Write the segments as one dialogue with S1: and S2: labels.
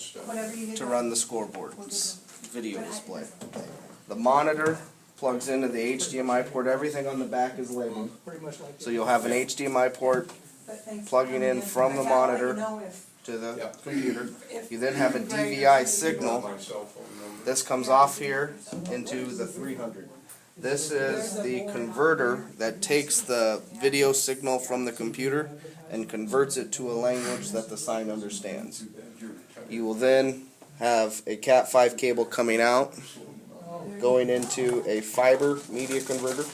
S1: to run the scoreboard's video display. The monitor plugs into the HDMI port. Everything on the back is labeled. So you'll have an HDMI port plugging in from the monitor to the computer. You then have a DVI signal. This comes off here into the 300. This is the converter that takes the video signal from the computer and converts it to a language that the sign understands. You will then have a Cat5 cable coming out, going into a fiber media converter.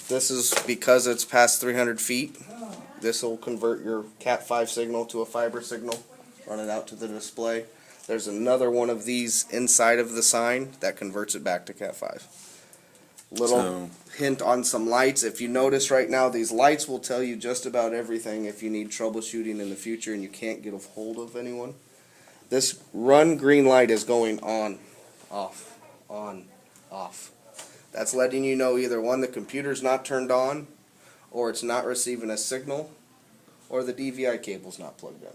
S1: This is because it's past 300 feet. This will convert your Cat5 signal to a fiber signal, run it out to the display. There's another one of these inside of the sign that converts it back to Cat5. Little hint on some lights. If you notice right now, these lights will tell you just about everything if you need troubleshooting in the future and you can't get a hold of anyone. This run green light is going on, off, on, off. That's letting you know either one, the computer's not turned on, or it's not receiving a signal, or the DVI cable's not plugged in.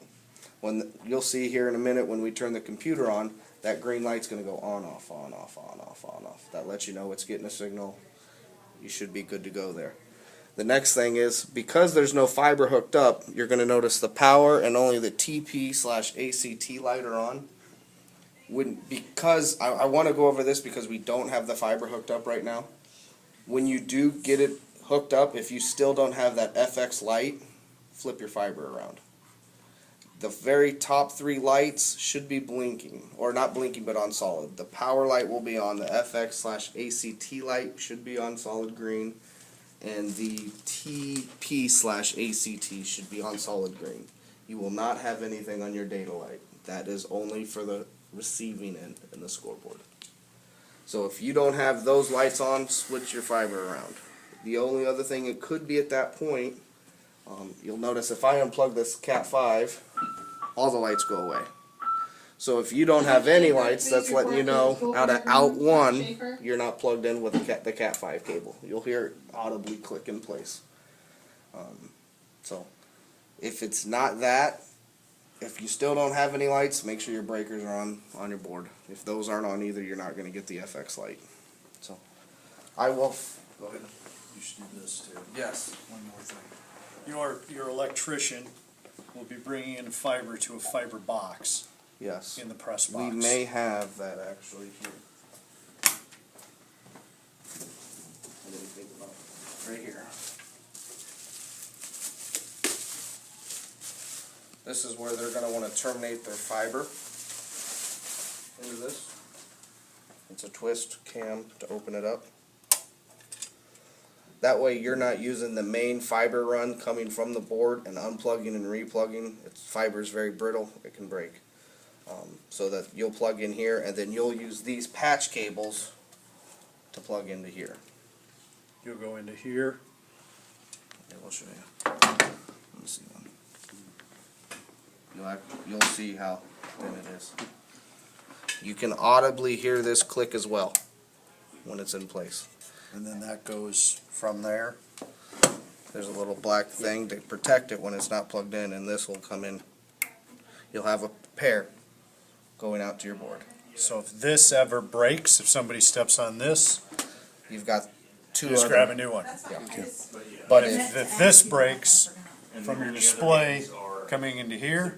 S1: You'll see here in a minute when we turn the computer on, that green light's going to go on, off, on, off, on, off, on, off. That lets you know it's getting a signal. You should be good to go there. The next thing is, because there's no fiber hooked up, you're going to notice the power and only the TP/ACT light are on. Because I want to go over this because we don't have the fiber hooked up right now. When you do get it hooked up, if you still don't have that FX light, flip your fiber around. The very top 3 lights should be blinking, or not blinking but on solid. The power light will be on, the FX/ACT light should be on solid green, and the TP/ACT should be on solid green. You will not have anything on your data light. That is only for the receiving end in the scoreboard. So if you don't have those lights on, switch your fiber around. The only other thing it could be at that point, you'll notice if I unplug this Cat5, all the lights go away. So if you don't have any lights, that's letting you know out of out 1, you're not plugged in with the Cat5 cable. You'll hear it audibly click in place. So if it's not that, if you still don't have any lights, make sure your breakers are on your board. If those aren't on either, you're not going to get the FX light. So I will go ahead.
S2: You should do this too.
S1: Yes.
S2: One more thing. Your electrician will be bringing in fiber to a fiber box.
S1: Yes.
S2: In the press box.
S1: We may have that actually here. I didn't think about it. Right here. This is where they're going to want to terminate their fiber into this. It's a twist cam to open it up. That way you're not using the main fiber run coming from the board and unplugging and replugging. Fiber is very brittle, it can break. So that you'll plug in here and then you'll use these patch cables to plug into here.
S2: You'll go into here.
S1: Yeah, we'll show you. Let me see one. You'll see how thin it is. You can audibly hear this click as well when it's in place.
S2: And then that goes from there.
S1: There's a little black thing to protect it when it's not plugged in, and this will come in. You'll have a pair going out to your board.
S2: So if this ever breaks, if somebody steps on this,
S1: You've got 2
S2: just grab a new one.
S1: Yeah.
S2: But if this breaks from your display coming into here,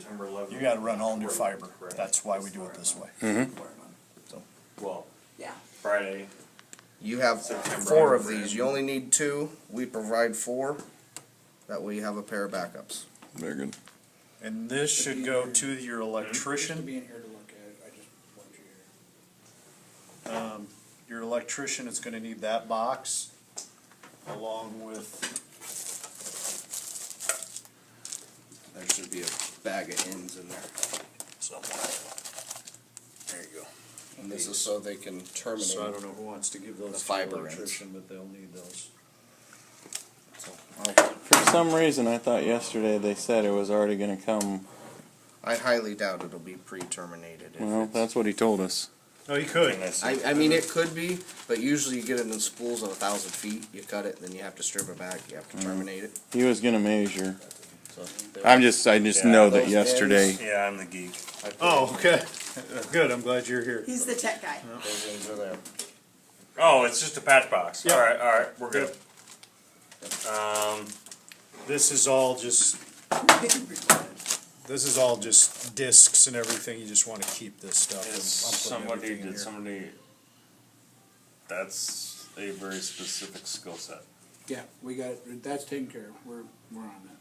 S2: you got to run all new fiber. That's why we do it this way.
S1: So,
S3: Well,
S4: Yeah.
S3: Friday.
S1: you have 4 of these. You only need 2. We provide 4. That way you have a pair of backups.
S5: Very good.
S2: And this should go to your electrician.
S6: Being here to look at it, I just want you here.
S2: Your electrician is going to need that box along with.
S1: There should be a bag of ends in there.
S2: Somewhere. There you go.
S1: And this is so they can terminate.
S2: So I don't know who wants to give those
S1: The
S2: to
S1: fiber
S2: the
S1: ends.
S2: electrician, but they'll need those.
S1: So,
S5: For some reason, I thought yesterday they said it was already going to come.
S1: I highly doubt it'll be pre-terminated. If
S5: Well,
S1: it's-
S5: that's what he told us.
S2: Oh, you could.
S1: I mean, it could be, but usually you get it in spools of 1,000 feet. You cut it, then you have to strip it back. You have to terminate it.
S5: He was going to measure. I just know that
S1: those
S5: yesterday.
S3: Yeah, I'm the geek.
S1: I put
S2: Oh, okay. Good, I'm glad you're here.
S4: He's the tech guy.
S1: those ends are there.
S3: Oh, it's just a patch box.
S2: Yeah.
S3: All right, we're good.
S2: This is all just discs and everything. You just want to keep this stuff. I'm putting everything in here.
S3: Somebody, that's a very specific skill set.
S6: Yeah, we got, that's taken care of, we're on that.